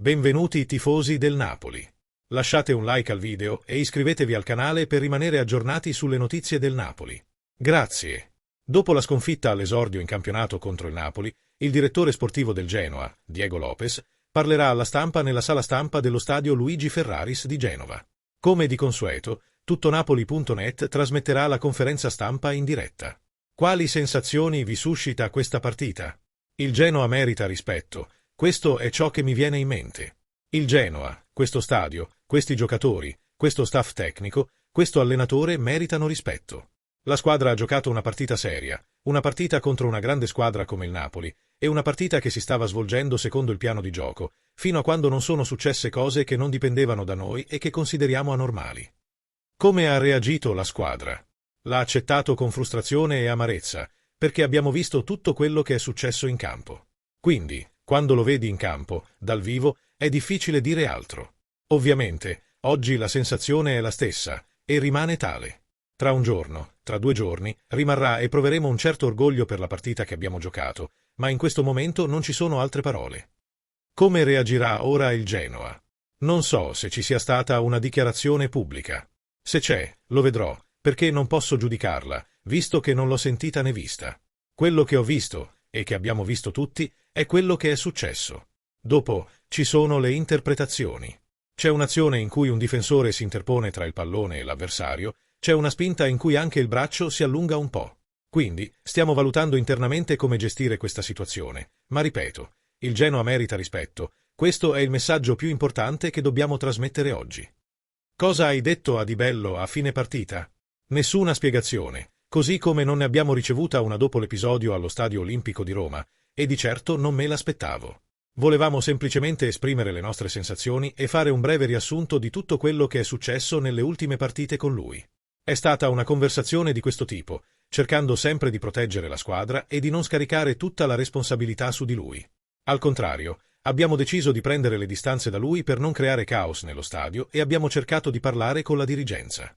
Benvenuti tifosi del Napoli. Lasciate un like al video e iscrivetevi al canale per rimanere aggiornati sulle notizie del Napoli. Grazie. Dopo la sconfitta all'esordio in campionato contro il Napoli, il direttore sportivo del Genoa, Diego Lopez, parlerà alla stampa nella sala stampa dello stadio Luigi Ferraris di Genova. Come di consueto, tutto Napoli.net trasmetterà la conferenza stampa in diretta. Quali sensazioni vi suscita questa partita? Il Genoa merita rispetto. Questo è ciò che mi viene in mente. Il Genoa, questo stadio, questi giocatori, questo staff tecnico, questo allenatore meritano rispetto. La squadra ha giocato una partita seria, una partita contro una grande squadra come il Napoli, e una partita che si stava svolgendo secondo il piano di gioco, fino a quando non sono successe cose che non dipendevano da noi e che consideriamo anormali. Come ha reagito la squadra? L'ha accettato con frustrazione e amarezza, perché abbiamo visto tutto quello che è successo in campo. Quindi, quando lo vedi in campo, dal vivo, è difficile dire altro. Ovviamente, oggi la sensazione è la stessa, e rimane tale. Tra un giorno, tra 2 giorni, rimarrà e proveremo un certo orgoglio per la partita che abbiamo giocato, ma in questo momento non ci sono altre parole. Come reagirà ora il Genoa? Non so se ci sia stata una dichiarazione pubblica. Se c'è, lo vedrò, perché non posso giudicarla, visto che non l'ho sentita né vista. Quello che ho visto, e che abbiamo visto tutti, è quello che è successo. Dopo, ci sono le interpretazioni. C'è un'azione in cui un difensore si interpone tra il pallone e l'avversario, c'è una spinta in cui anche il braccio si allunga un po'. Quindi, stiamo valutando internamente come gestire questa situazione. Ma ripeto, il Genoa merita rispetto. Questo è il messaggio più importante che dobbiamo trasmettere oggi. Cosa hai detto a Di Bello a fine partita? Nessuna spiegazione, così come non ne abbiamo ricevuta una dopo l'episodio allo Stadio Olimpico di Roma, e di certo non me l'aspettavo. Volevamo semplicemente esprimere le nostre sensazioni e fare un breve riassunto di tutto quello che è successo nelle ultime partite con lui. È stata una conversazione di questo tipo, cercando sempre di proteggere la squadra e di non scaricare tutta la responsabilità su di lui. Al contrario, abbiamo deciso di prendere le distanze da lui per non creare caos nello stadio e abbiamo cercato di parlare con la dirigenza.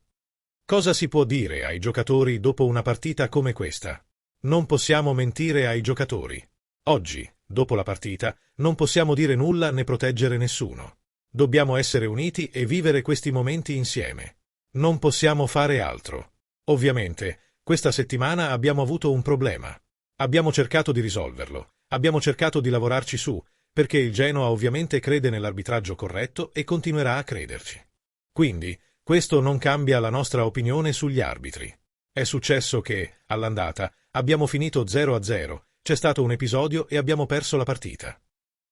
Cosa si può dire ai giocatori dopo una partita come questa? Non possiamo mentire ai giocatori. Oggi, dopo la partita, non possiamo dire nulla né proteggere nessuno. Dobbiamo essere uniti e vivere questi momenti insieme. Non possiamo fare altro. Ovviamente, questa settimana abbiamo avuto un problema. Abbiamo cercato di risolverlo, abbiamo cercato di lavorarci su, perché il Genoa ovviamente crede nell'arbitraggio corretto e continuerà a crederci. Quindi, questo non cambia la nostra opinione sugli arbitri. È successo che, all'andata, abbiamo finito 0-0, c'è stato un episodio e abbiamo perso la partita.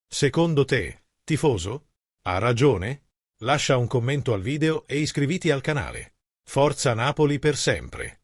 Secondo te, tifoso? Ha ragione? Lascia un commento al video e iscriviti al canale. Forza Napoli per sempre!